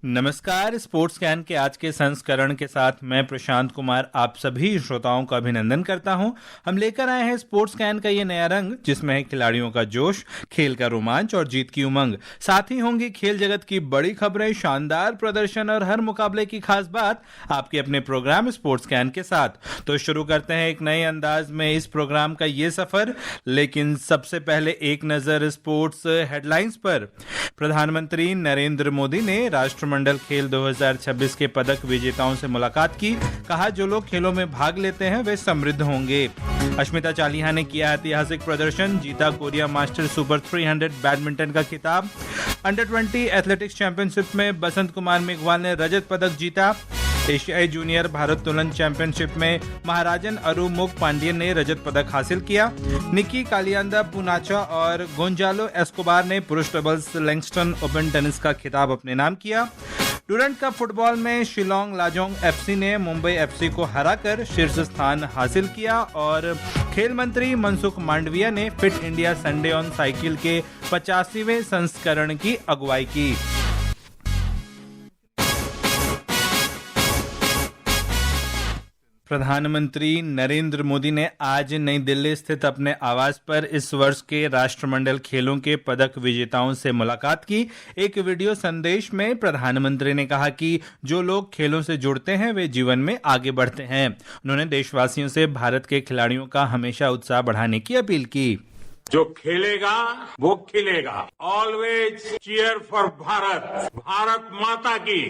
नमस्कार। Sports can के आज के संस्करण के साथ मैं प्रशांत कुमार आप सभी श्रोताओं का अभिनंदन करता हूं। हम लेकर आए हैं स्पोर्ट्स कैन का ये नया रंग, जिसमें है खिलाड़ियों का जोश, खेल का रोमांच और जीत की उमंग। साथ ही होंगी खेल जगत की बड़ी खबरें, शानदार प्रदर्शन और हर मुकाबले की खास बात आपके अपने प्रोग्राम स्पोर्ट्स कैन के साथ। तो शुरू करते हैं एक नए अंदाज में इस प्रोग्राम का ये सफर, लेकिन सबसे पहले एक नजर स्पोर्ट्स हेडलाइंस पर। प्रधानमंत्री नरेंद्र मोदी ने राष्ट्रमंडल खेल 2026 के पदक विजेताओं से मुलाकात की। कहा, जो लोग खेलों में भाग लेते हैं वे समृद्ध होंगे। अश्मिता चालिहा ने किया ऐतिहासिक प्रदर्शन, जीता कोरिया मास्टर सुपर 300 बैडमिंटन का खिताब। अंडर 20 एथलेटिक्स चैंपियनशिप में बसंत कुमार मेघवाल ने रजत पदक जीता। एशियाई जूनियर भारतोलन चैंपियनशिप में महाराजन अरुमुग पांडियन ने रजत पदक हासिल किया। निकी कालियांदा पूनाचा और गोंजालो एस्कोबार ने पुरुष डबल्स लैंगस्टन ओपन टेनिस का खिताब अपने नाम किया। डूरंट कप फुटबॉल में शिलोंग लाजोंग एफसी ने मुंबई एफसी को हराकर शीर्ष स्थान हासिल किया। और खेल मंत्री मनसुख मांडविया ने fit India Sunday on cycle के 85वें संस्करण की अगुवाई की। प्रधानमंत्री नरेंद्र मोदी ने आज नई दिल्ली स्थित अपने आवास पर इस वर्ष के राष्ट्रमंडल खेलों के पदक विजेताओं से मुलाकात की। एक वीडियो संदेश में प्रधानमंत्री ने कहा कि जो लोग खेलों से जुड़ते हैं वे जीवन में आगे बढ़ते हैं। उन्होंने देशवासियों से भारत के खिलाड़ियों का हमेशा उत्साह बढ़ाने की अपील की। जो खेलेगा वो खिलेगा। Always cheer for Bharat. Bharat माता की,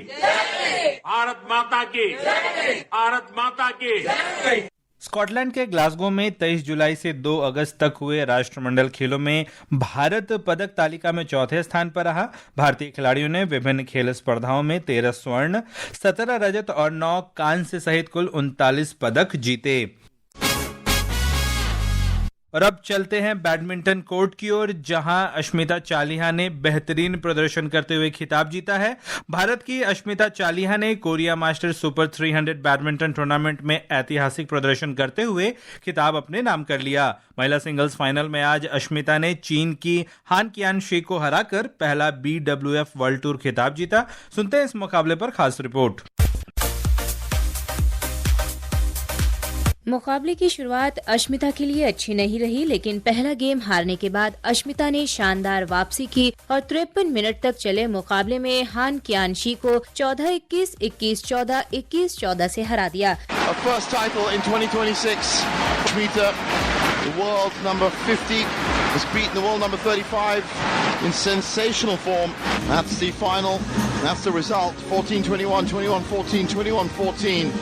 भारत माता की, भारत माता की। स्कॉटलैंड के ग्लासगो में 23 जुलाई से 2 अगस्त तक हुए राष्ट्रमंडल खेलों में भारत पदक तालिका में चौथे स्थान पर रहा। भारतीय खिलाड़ियों ने विभिन्न खेल स्पर्धाओं में 13 स्वर्ण, 17 रजत और 9 कांस्य सहित कुल 39 पदक जीते। और अब चलते हैं बैडमिंटन कोर्ट की ओर, जहां अश्मिता चालिहा ने बेहतरीन प्रदर्शन करते हुए खिताब जीता है। भारत की अश्मिता चालिहा ने Korea master super 300 badminton tournament में ऐतिहासिक प्रदर्शन करते हुए खिताब अपने नाम कर लिया। महिला सिंगल्स फाइनल में आज अश्मिता ने चीन की हान कियानशी को हराकर पहला BWF वर्ल्ड टूर खिताब जीता। सुनते हैं इस मुकाबले पर खास रिपोर्ट। मुकाबले की शुरुआत अश्मिता के लिए अच्छी नहीं रही, लेकिन पहला गेम हारने के बाद अश्मिता ने शानदार वापसी की और 53 मिनट तक चले मुकाबले में हान कियानशी को 14-21, 21-14, 21-14 से हरा दिया। First title in 2026. Ashmita, the world number 50, has beaten the world number 35 in sensational form. That's the final. That's the result. 14-21, 21-14, 21-14.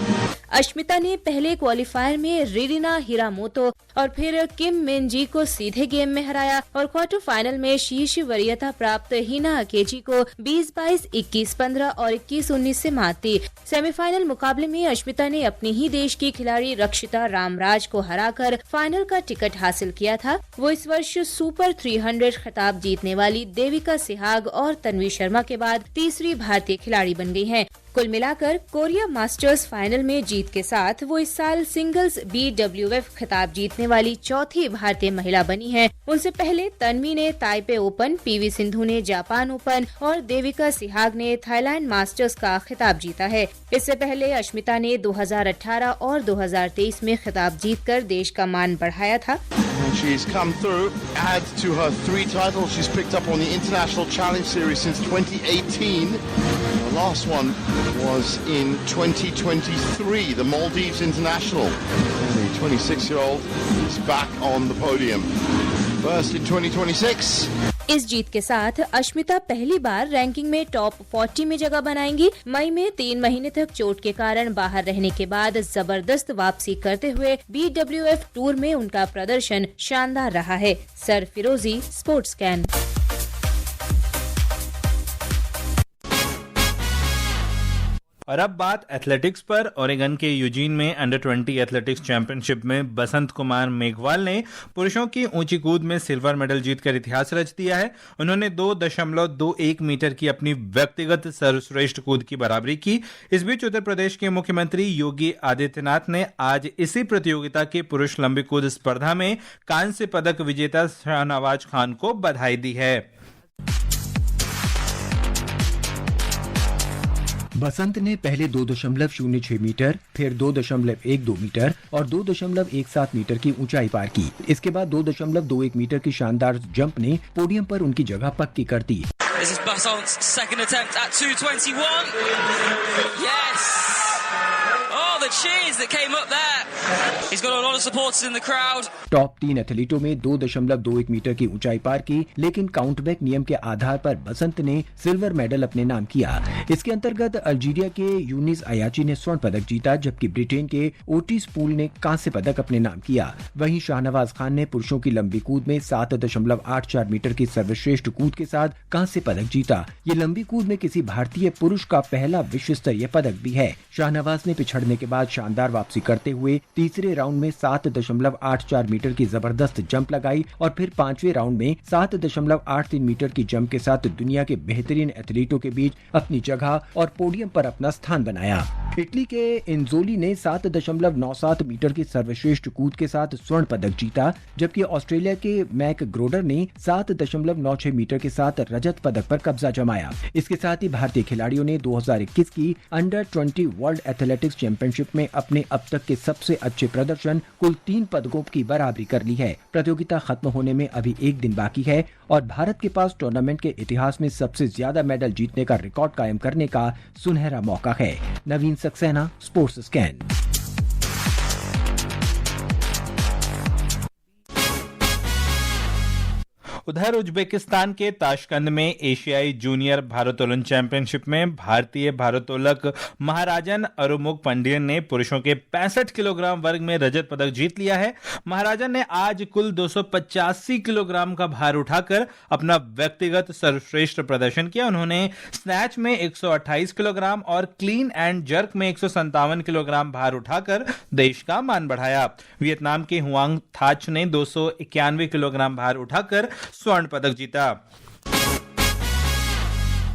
Ashmita ने पहले क्वालिफायर में रिरिना हिरामोतो और फिर किम मिन जी को सीधे गेम में हराया और क्वार्टर फाइनल में शीर्ष वरीयता प्राप्त हिना अकेजी को 20-22, 21-15 और 21-19 से मात दी। सेमीफाइनल मुकाबले में अश्मिता ने अपने ही देश की खिलाड़ी रक्षिता रामराज को हराकर फाइनल का टिकट हासिल किया था। वो इस वर्ष सुपर 300 खिताब जीतने वाली देविका सिहाग और तन्वी शर्मा के बाद तीसरी भारतीय खिलाड़ी बन गई हैं। कुल मिलाकर कोरिया मास्टर्स फाइनल में जीत के साथ वो इस साल सिंगल्स BWF खिताब जीतने वाली चौथी भारतीय महिला बनी हैं। उनसे पहले तन्वी ने ताइपे ओपन, PV सिंधु ने जापान ओपन और देविका सिहाग ने थाईलैंड मास्टर्स का खिताब जीता है। इससे पहले अश्मिता ने 2018 और 2023 में खिताब जीतकर देश का मान बढ़ाया था। She's come through, add to her 3 titles she's picked up on the International Challenge Series since 2018. The last one was in 2023, the Maldives International. And the 26-year-old is back on the podium. First in 2026. इस जीत के साथ अश्मिता पहली बार ranking में top 40 में जगह बनाएंगी। मई में 3 महीने तक चोट के कारण बाहर रहने के बाद जबरदस्त वापसी करते हुए BWF टूर में उनका प्रदर्शन शानदार रहा है। सर फिरोजी, स्पोर्ट्स कैन। और अब बात एथलेटिक्स पर। ओरेगन के यूजीन में अंडर 20 एथलेटिक्स चैंपियनशिप में बसंत कुमार मेघवाल ने पुरुषों की ऊंची कूद में सिल्वर मेडल जीतकर इतिहास रच दिया है। उन्होंने 2.21 मीटर की अपनी व्यक्तिगत सर्वश्रेष्ठ कूद की बराबरी की। इस बीच उत्तर प्रदेश के मुख्यमंत्री योगी आदित्यनाथ ने आज इसी प्रतियोगिता के पुरुष लंबी कूद स्पर्धा में कांस्य पदक विजेता शाहनवाज खान को बधाई दी है। बसंत ने पहले 2.06 मीटर, फिर 2.12 मीटर और 2.17 मीटर की ऊंचाई पार की। इसके बाद 2.21 मीटर की शानदार जंप ने पोडियम पर उनकी जगह पक्की कर दी। This is Bassant's second attempt at 2:21. Yes! Oh, the cheers that came up there. He's got a lot of supporters in the crowd. Top 3 एथलीटों में 2.21 मीटर की ऊंचाई पार की, लेकिन काउंटबैक नियम के आधार पर बसंत ने सिल्वर मेडल अपने नाम किया। इसके अंतर्गत अल्जीरिया के यूनिस अयाची ने स्वर्ण पदक जीता, जबकि ब्रिटेन के ओटिस पूल ने कांस्य पदक अपने नाम किया। वहीं शाहनवाज खान ने पुरुषों की लंबी कूद में 7.84 मीटर की सर्वश्रेष्ठ कूद के साथ कांस्य पदक जीता। ये लंबी कूद में किसी भारतीय पुरुष का पहला विश्व स्तरीय पदक भी है। शाहनवाज ने पिछड़ने के बाद शानदार वापसी करते हुए तीसरे राउंड में 7.84 मीटर की जबरदस्त जंप लगाई और फिर पांचवें राउंड में 7.83 मीटर की जंप के साथ दुनिया के बेहतरीन एथलीटों के बीच अपनी जगह और पोडियम पर अपना स्थान बनाया। इटली के इंजोली ने 7.97 मीटर की सर्वश्रेष्ठ कूद के साथ स्वर्ण पदक जीता, जबकि ऑस्ट्रेलिया के मैक ग्रोडर ने 7.96 मीटर के साथ रजत पदक पर कब्जा जमाया। इसके साथ ही भारतीय खिलाड़ियों ने 2021 की अंडर 20 वर्ल्ड एथलेटिक्स चैंपियनशिप में अपने अब तक के सबसे अच्छे प्रदर्शन कुल 3 पदकों की बराबरी कर ली है। प्रतियोगिता खत्म होने में अभी 1 दिन बाकी है और भारत के पास टूर्नामेंट के इतिहास में सबसे ज्यादा मेडल जीतने का रिकॉर्ड कायम करने का सुनहरा मौका है। नवीन सक्सेना, स्पोर्ट्स स्कैन। उधर उज्बेकिस्तान के ताशकंद में एशियाई जूनियर भारोत्तोलन चैंपियनशिप में भारतीय भारोत्तोलक महाराजन अरुमुग पंडियन ने पुरुषों के 65 किलोग्राम वर्ग में रजत पदक जीत लिया है। महाराजन ने आज कुल 285 किलोग्राम का भार उठाकर अपना व्यक्तिगत सर्वश्रेष्ठ प्रदर्शन किया। उन्होंने स्नैच में 128 किलोग्राम और क्लीन एंड जर्क में 157 किलोग्राम भार उठाकर देश का मान बढ़ाया। वियतनाम के हुआंग थाच ने 291 किलोग्राम भार उठाकर स्वर्ण पदक जीता।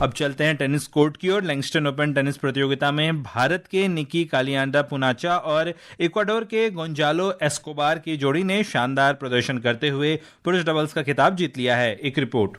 अब चलते हैं टेनिस कोर्ट की ओर। लैंगस्टन ओपन टेनिस प्रतियोगिता में भारत के निकी कालियांडा पुनाचा और इक्वाडोर के गोंजालो एस्कोबार की जोड़ी ने शानदार प्रदर्शन करते हुए पुरुष डबल्स का खिताब जीत लिया है। एक रिपोर्ट।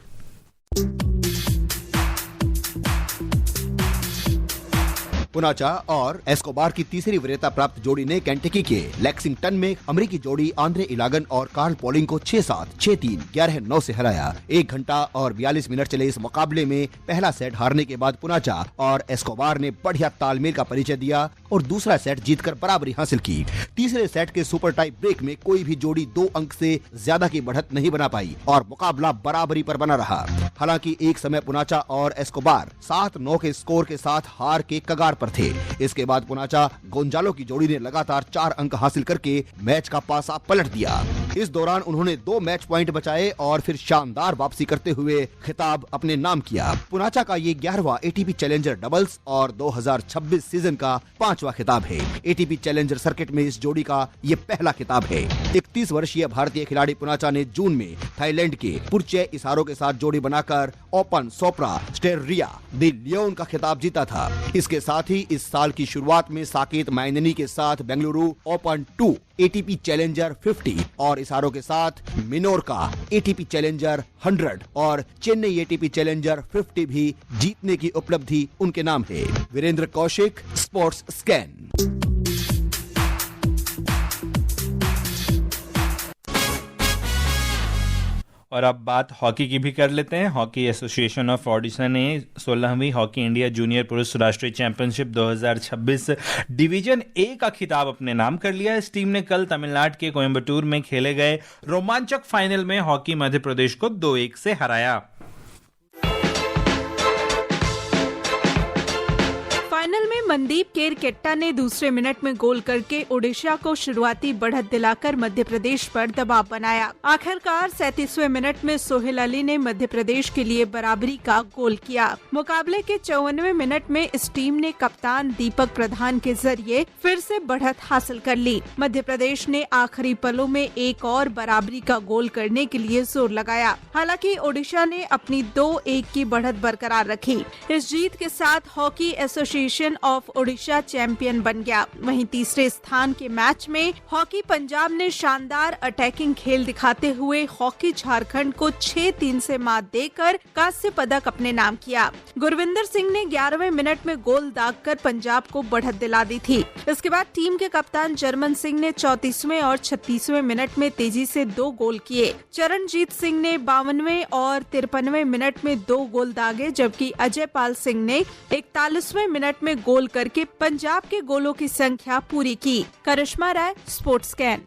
पुनाचा और एस्कोबार की तीसरी वरीयता प्राप्त जोड़ी ने केंटकी के लेक्सिंगटन में अमेरिकी जोड़ी आंद्रे इलागन और कार्ल पोलिंग को 6-7, 6-3, 11-9 से हराया। 1 घंटा और 42 मिनट चले इस मुकाबले में पहला सेट हारने के बाद पुनाचा और एस्कोबार ने बढ़िया तालमेल का परिचय दिया और दूसरा सेट जीतकर बराबरी हासिल की। तीसरे सेट के सुपर टाई ब्रेक में कोई भी जोड़ी 2 अंक से ज्यादा की बढ़त नहीं बना पाई और मुकाबला बराबरी पर बना रहा। हालांकि एक समय पुनाचा और एस्कोबार 7-9 के स्कोर के साथ हार के कगार पर थे। इसके बाद पुनाचा गोंजालो की जोड़ी ने लगातार 4 अंक हासिल करके मैच का पासा पलट दिया। इस दौरान उन्होंने 2 मैच पॉइंट बचाए और फिर शानदार वापसी करते हुए खिताब अपने नाम किया। पुनाचा का ये 11वां एटीपी चैलेंजर डबल्स और 2026 सीजन का 5वां खिताब है। एटीपी चैलेंजर सर्किट में इस जोड़ी का ये पहला खिताब है। 31 वर्षीय भारतीय खिलाड़ी पुनाचा ने जून में थाईलैंड के पुरचे इसारो के साथ जोड़ी बनाकर ओपन सोप्रा स्टेरिया दी लियोन का खिताब जीता था। इसके साथ ही इस साल की शुरुआत में साकेत माइनेनी के साथ बेंगलुरु ओपन 2 एटीपी चैलेंजर 50 और इसारो के साथ मिनोरका एटीपी चैलेंजर 100 और चेन्नई एटीपी चैलेंजर 50 भी जीतने की उपलब्धि उनके नाम है। Virender Kaushik, sports scan. और अब बात हॉकी की भी कर लेते हैं। हॉकी एसोसिएशन ऑफ ओडिशा ने 16वीं हॉकी इंडिया जूनियर पुरुष राष्ट्रीय चैंपियनशिप 2026 डिवीजन ए का खिताब अपने नाम कर लिया। इस टीम ने कल तमिलनाडु के कोयम्बटूर में खेले गए रोमांचक फाइनल में हॉकी मध्य प्रदेश को 2-1 से हराया। फाइनल में मनदीप केरकेट्टा ने दूसरे मिनट में गोल करके ओडिशा को शुरुआती बढ़त दिलाकर मध्य प्रदेश पर दबाव बनाया। आखिरकार 37वें मिनट में सोहेल अली ने मध्य प्रदेश के लिए बराबरी का गोल किया। मुकाबले के 54वें मिनट में इस टीम ने कप्तान दीपक प्रधान के जरिए फिर से बढ़त हासिल कर ली। मध्य प्रदेश ने आखिरी पलों में एक और बराबरी का गोल करने के लिए जोर लगाया। हालांकि ओडिशा ने अपनी 2-1 की बढ़त बरकरार रखी। इस जीत के साथ hockey association of Odisha champion बन गया। वहीं तीसरे स्थान के मैच में हॉकी पंजाब ने शानदार अटैकिंग खेल दिखाते हुए हॉकी झारखंड को 6-3 से मात देकर कांस्य पदक अपने नाम किया। गुरविंदर सिंह ने 11वें मिनट में गोल दागकर पंजाब को बढ़त दिला दी थी। इसके बाद टीम के कप्तान जर्मन सिंह ने 34वें और 36वें मिनट में तेजी से 2 गोल किए। चरणजीत सिंह ने 52वें और 53वें मिनट में 2 गोल दागे, जबकि अजय पाल सिंह ने 41वें मिनट में गोल करके पंजाब के गोलों की संख्या पूरी की। करिश्मा राय, स्पोर्ट्स स्कैन।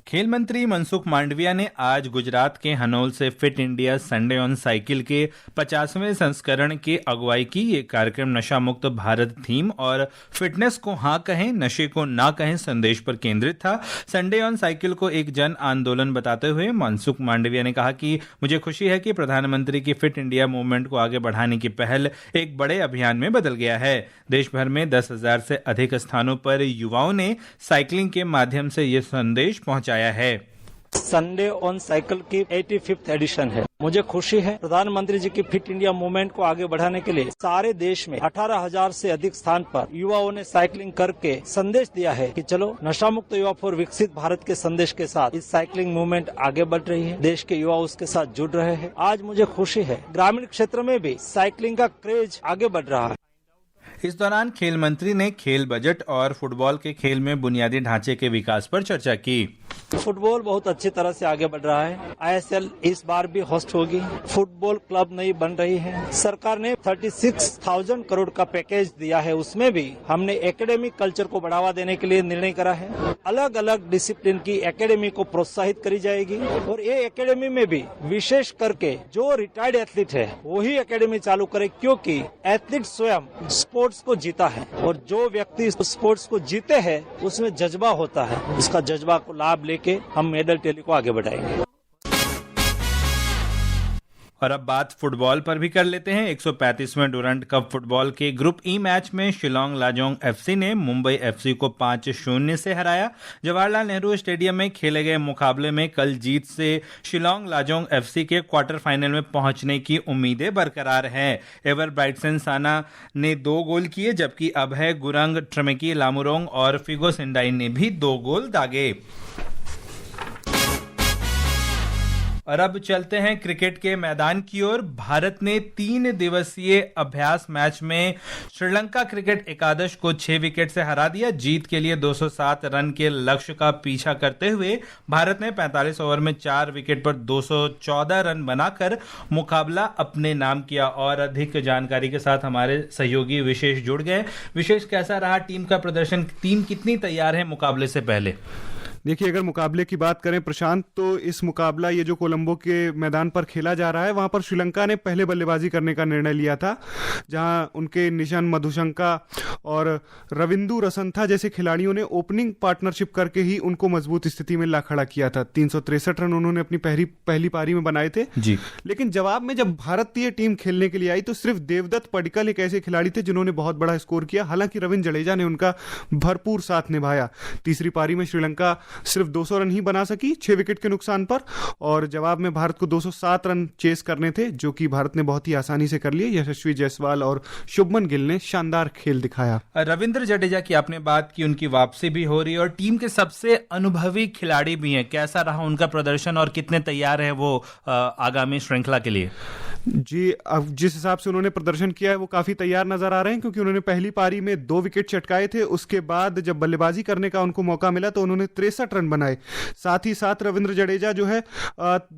खेल मंत्री मनसुख मांडविया ने आज गुजरात के हनोल से fit India Sunday on cycle के 50वें संस्करण की अगुवाई की। ये कार्यक्रम नशा मुक्त भारत थीम और फिटनेस को हाँ कहें, नशे को ना कहें संदेश पर केंद्रित था। संडे ऑन साइकिल को एक जन आंदोलन बताते हुए मनसुख मांडविया ने कहा कि मुझे खुशी है कि प्रधानमंत्री की फिट इंडिया मूवमेंट को आगे बढ़ाने की पहल एक बड़े अभियान में बदल गया है। देश भर में 10,000 से अधिक स्थानों पर युवाओं ने साइकिलिंग के माध्यम से ये संदेश पहुंचाया है। संडे ऑन साइकिल की 85th एडिशन है। मुझे खुशी है प्रधानमंत्री जी की फिट इंडिया मूवमेंट को आगे बढ़ाने के लिए सारे देश में 18,000 से अधिक स्थान पर युवाओं ने साइकिलिंग करके संदेश दिया है कि चलो नशा मुक्त युवा फॉर विकसित भारत के संदेश के साथ इस साइकिलिंग मूवमेंट आगे बढ़ रही है। देश के युवा उसके साथ जुड़ रहे हैं। आज मुझे खुशी है ग्रामीण क्षेत्र में भी साइकिलिंग का क्रेज आगे बढ़ रहा है। इस दौरान खेल मंत्री ने खेल बजट और फुटबॉल के खेल में बुनियादी ढांचे के विकास पर चर्चा की। फुटबॉल बहुत अच्छी तरह से आगे बढ़ रहा है। ISL इस बार भी होस्ट होगी। फुटबॉल क्लब नई बन रही है। सरकार ने 36,000 करोड़ का पैकेज दिया है। उसमें भी हमने एकेडमिक कल्चर को बढ़ावा देने के लिए निर्णय करा है। अलग अलग डिसिप्लिन की एकेडमी को प्रोत्साहित करी जाएगी और ये एकेडमी में भी विशेष करके जो रिटायर्ड एथलीट है वही एकेडमी चालू करे, क्योंकि एथलीट स्वयं स्पोर्ट्स को जीता है और जो व्यक्ति स्पोर्ट्स को जीते हैं उसमें जज्बा होता है। उसका जज्बा को लाभ लेके हम मेडल टैली को आगे बढ़ाएंगे। और अब बात फुटबॉल पर भी कर लेते हैं। 135वें डुरंट कप फुटबॉल के ग्रुप ई मैच में शिलोंग लाजोंग FC ने मुंबई FC को 5-0 से हराया। जवाहरलाल नेहरू स्टेडियम में खेले गए मुकाबले में कल जीत से शिलोंग लाजोंग FC के क्वार्टर फाइनल में पहुंचने की उम्मीदें बरकरार हैं। एवर ब्राइटसन साना ने 2 गोल किए, जबकि अभय गुरंग, ट्रमेकी लामुरोंग और फिगो सिंडाई ने भी 2 गोल दागे। और अब चलते हैं क्रिकेट के मैदान की ओर। भारत ने 3 दिवसीय अभ्यास मैच में श्रीलंका क्रिकेट एकादश को 6 विकेट से हरा दिया। जीत के लिए 207 रन के लक्ष्य का पीछा करते हुए भारत ने 45 ओवर में 4 विकेट पर 214 रन बनाकर मुकाबला अपने नाम किया। और अधिक जानकारी के साथ हमारे सहयोगी विशेष जुड़ गए। विशेष, कैसा रहा टीम का प्रदर्शन? टीम कितनी तैयार है मुकाबले से पहले? देखिए, अगर मुकाबले की बात करें प्रशांत, तो इस मुकाबला ये जो कोलंबो के मैदान पर खेला जा रहा है, वहां पर श्रीलंका ने पहले बल्लेबाजी करने का निर्णय लिया था, जहां उनके निशान मधुशंका और रविंदु रसंथा जैसे खिलाड़ियों ने ओपनिंग पार्टनरशिप करके ही उनको मजबूत स्थिति में ला खड़ा किया था। 363 रन उन्होंने अपनी पहली पारी में बनाए थे जी। लेकिन जवाब में जब भारतीय टीम खेलने के लिए आई तो सिर्फ देवदत्त पडिक्कल एक ऐसे खिलाड़ी थे जिन्होंने बहुत बड़ा स्कोर किया। हालांकि रविंद्र जडेजा ने उनका भरपूर साथ निभाया। तीसरी पारी में श्रीलंका सिर्फ 200 रन ही बना सकी 6 विकेट के नुकसान पर, और जवाब में भारत को 207 रन चेस करने थे, जो कि भारत ने बहुत ही आसानी से कर लिए। यशस्वी जायसवाल और शुभमन गिल ने शानदार खेल दिखाया। रविंद्र जडेजा की आपने बात की, उनकी वापसी भी हो रही है और टीम के सबसे अनुभवी खिलाड़ी भी हैं। कैसा रहा उनका प्रदर्शन और कितने तैयार है वो आगामी श्रृंखला के लिए? जी, अब जिस हिसाब से उन्होंने प्रदर्शन किया है वो काफी तैयार नजर आ रहे हैं, क्योंकि उन्होंने पहली पारी में 2 विकेट चटकाए थे। उसके बाद जब बल्लेबाजी करने का उनको मौका मिला तो उन्होंने 63 रन बनाए। साथ ही साथ रविंद्र जडेजा जो है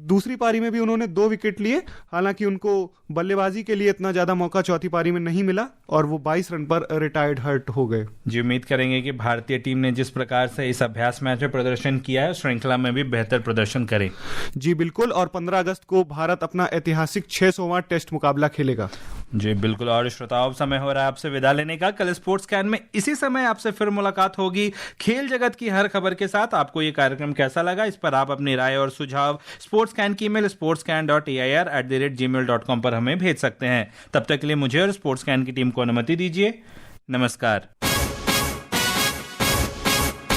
दूसरी पारी में भी उन्होंने 2 विकेट लिए। हालांकि उनको बल्लेबाजी के लिए इतना ज्यादा मौका चौथी पारी में नहीं मिला और वो 22 रन पर रिटायर्ड हर्ट हो गए। जी, उम्मीद करेंगे कि भारतीय टीम ने जिस प्रकार से इस अभ्यास मैच में प्रदर्शन किया है श्रृंखला में भी बेहतर प्रदर्शन करे। जी बिल्कुल, और 15 अगस्त को भारत अपना ऐतिहासिक 600वां टेस्ट मुकाबला खेलेगा। जी बिल्कुल, और श्रोताओं, समय हो रहा है आपसे विदा लेने का। कल स्पोर्ट्स कैन में इसी समय आपसे फिर मुलाकात होगी खेल जगत की हर खबर के साथ। आपको ये कार्यक्रम कैसा लगा, इस पर आप अपनी राय और सुझाव स्पोर्ट्स कैन की ईमेल sportscan.air@gmail.com पर हमें भेज सकते हैं। तब तक के लिए मुझे और स्पोर्ट्स कैन की टीम को अनुमति दीजिए। नमस्कार।